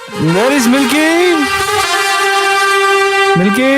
Where is Milky? Milky?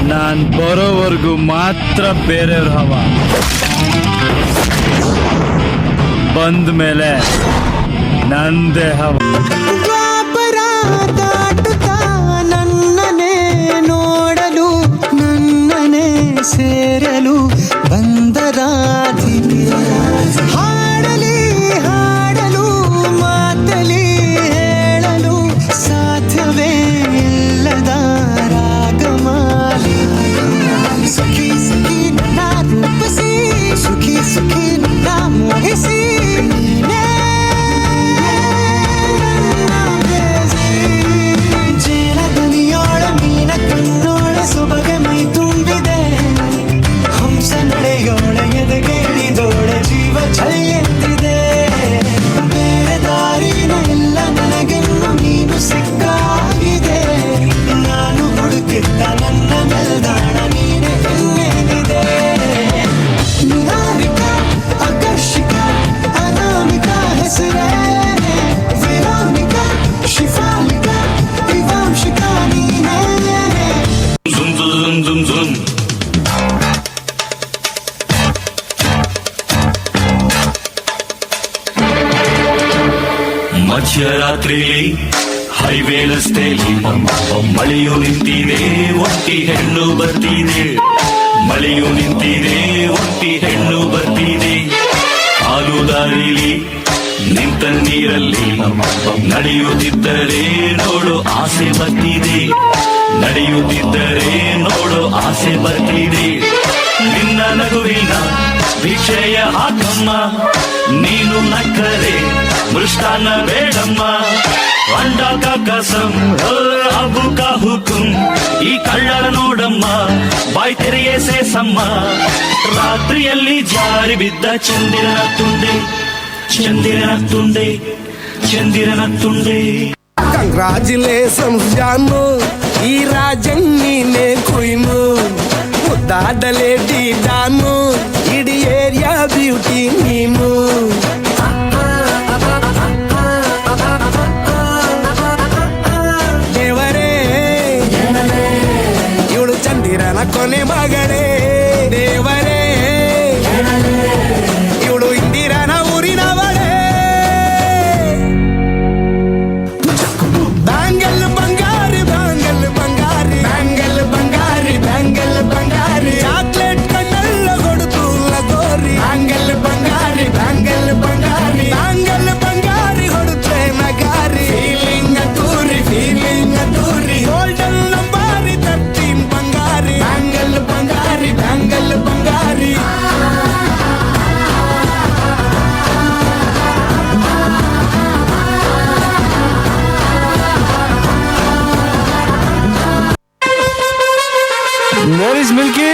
ನಾನ್ ಬರೋವರೆಗೂ ಮಾತ್ರ ಬೇರೆಯವ್ರ ಹವ, ಬಂದ ಮೇಲೆ ನಂದೇ ಹವ. ನನ್ನನೇ ನೋಡಲು ನನ್ನನೇ ಸೇರಲು ಬಂದದ ಹಾಡಲಿ ಹಾಡಲು ಮಾತಲಿ ಹೇಳಲು ಸಾಧ್ಯವೇ ಇಲ್ಲದ ರಾಗಮಾಲಿ. ಸುಖಿ ಸುಖಿ ನನ್ನ ರೂಪಿಸಿ, ಸುಖಿ ಸುಖಿ ನನ್ನ ಮೋಹಿಸಿ, ಸೊಬಗೆ ಮೈ ತುಂಬಿದೆ ಹಂಸ ನಡೆಯೋಳ ಎದೆಗೇಳಿದೋಳ ಜೀವ ಛಲ್ಲೆಂದಿದೆ. ಬೇರೆ ದಾರಿನ ಇಲ್ಲ ನನಗೆನ್ನು ನೀನು ಸಿಕ್ಕಾಗಿದೆ. ನಾನು ಹುಡುಕಿದ್ದ ನನ್ನ ನಿಲ್ದಾಣ ನೀನೆ ಇನ್ನೇನಿದೆ. ನಿಹಾರಿಕ ಆಕರ್ಷಿಕ ಅನಾಮಿಕ ಹೆಸರೇ ವಿರಾಮಿಕ ಶಿಫಾಲಿಕ ವಿವಾಂಶಿಕ ನೀನೇ. ಮಧ್ಯರಾತ್ರಿಲಿ ಹೈವೇ ರಸ್ತೆಯಲ್ಲಿ ಮಳೆಯು ನಿಂತಿದೆ, ಒಟ್ಟಿ ಹೆಣ್ಣು ಬರ್ತಿದೆ. ಮಳೆಯು ನಿಂತಿದೆ, ಒಟ್ಟಿ ಹೆಣ್ಣು ಬರ್ತಿದೆ. ಹಾಲು ದಾರಿಲಿ ನಿಂತ ನೀರಲ್ಲಿ ನಡೆಯುತ್ತಿದ್ದರೆ ನೋಡು ಆಸೆ ಬರ್ತಿದೆ. ನಡೆಯುತ್ತಿದ್ದರೆ ನೋಡು ಆಸೆ ಬರ್ತಿದೆ. ನಿನ್ನ ನಗುವಿನ ಭಿಕ್ಷೆಯ ಹಾಕಮ್ಮ, ನೀನು ನಕ್ಕರೆ ಮೃಷ್ಟಾನ್ನ ಬೇಡಮ್ಮ. ಅಂಡ ಕಾ ಕಸಂ ಅಬು ಕಾ ಹುಕುಂ, ಈ ಕಳ್ಳರ ನೋಡಮ್ಮ ಬಾಯ್ ತೆರೆಯೇ ಸೇಸಮ್ಮ. ರಾತ್ರಿಯಲ್ಲಿ ಜಾರಿ ಬಿದ್ದ ಚಂದಿರನ ತುಂಡೆ, ಚಂದಿರನ ತುಂಡೆ, ಚಂದಿರನ ತುಂಡೆ. ಕಂಗ್ರಾಚುಲೇಷನ್ಸ್ ಜಾನು, ಈ ರಾಜಣ್ಣೀನೇ ಕುಯ್ನು. ಮುದ್ದಾಡಲೇಟಿ ಜಾನು, ಇಡೀ ಏರಿಯಾ ಬ್ಯೂಟಿ ನೀನು. ದೇವರೇ ಇವಳು ಚಂದಿರನ ಕೊನೆ ಮಗಳೇ. ದೇವರೇ ಇವಳು ಇಂದಿರನ ಊರಿನವಳೇ. Bangle Bangari, bangle Bangari, Where is Milky?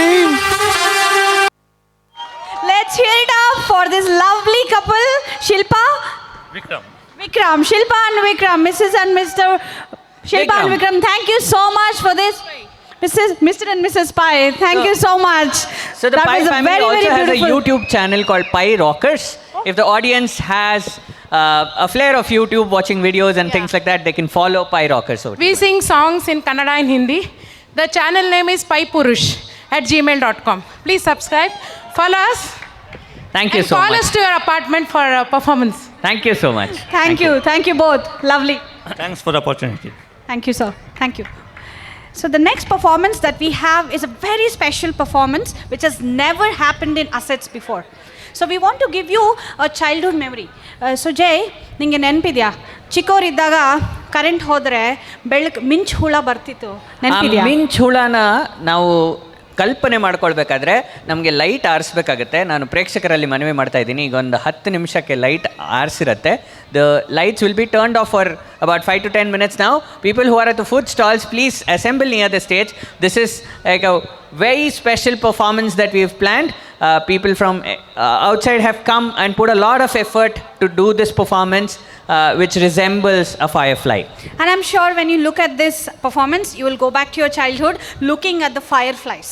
Let's hear it up for this lovely couple, Shilpa. Vikram. Shilpa and Vikram. Mrs. and Mr. Shilpa and Vikram, thank you so much for this. Mr. and Mrs. Pai, thank you so much. So the That Pi was a family very, also very has a beautiful- YouTube channel called Pi Rockers. If the audience has a flair of YouTube, watching videos and things like that, they can follow Pi Rockers. We sing songs in Kannada and Hindi. The channel name is paipurush@gmail.com. Please subscribe, follow us, Thank you and so call much. us to your apartment for a performance. Thank you so much. Thank you both. Lovely. Thanks for the opportunity. Thank you, sir. Thank you. So the next performance that we have is a very special performance which has never happened in Assets before. So we want to give you a childhood memory. So Jay, ನಿಂಗೆ ನೆನಪಿದ್ಯಾ ಚಿಕ್ಕವರಿದ್ದಾಗ current ಹೋದರೆ ಮಿಂಚು ಹುಳ ಬರ್ತಿತ್ತು ನೆನಪಿದ್ಯಾ? ಮಿಂಚ್ ಹುಳನ ನಾವು ಕಲ್ಪನೆ ಮಾಡ್ಕೊಳ್ಬೇಕಾದ್ರೆ ನಮಗೆ light ಆರಿಸ್ಬೇಕಾಗತ್ತೆ. ನಾನು ಪ್ರೇಕ್ಷಕರಲ್ಲಿ ಮನವಿ ಮಾಡ್ತಾ ಇದ್ದೀನಿ, ಈಗ ಒಂದು 10 ನಿಮಿಷಕ್ಕೆ ಲೈಟ್ ಆರಿಸಿರುತ್ತೆ. The lights will be turned off for about 5 to 10 minutes now. People who are at the food stalls, please assemble near the stage. This is like a very special performance that we have planned. People from outside have come and put a lot of effort to do this performance, which resembles a firefly. And I'm sure when you look at this performance, you will go back to your childhood looking at the fireflies.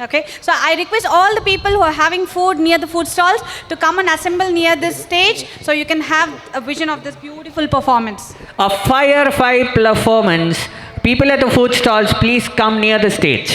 Okay, so I request all the people who are having food near the food stalls to come and assemble near this stage so you can have a vision of this beautiful performance. A firefly performance. People at the food stalls, please come near the stage.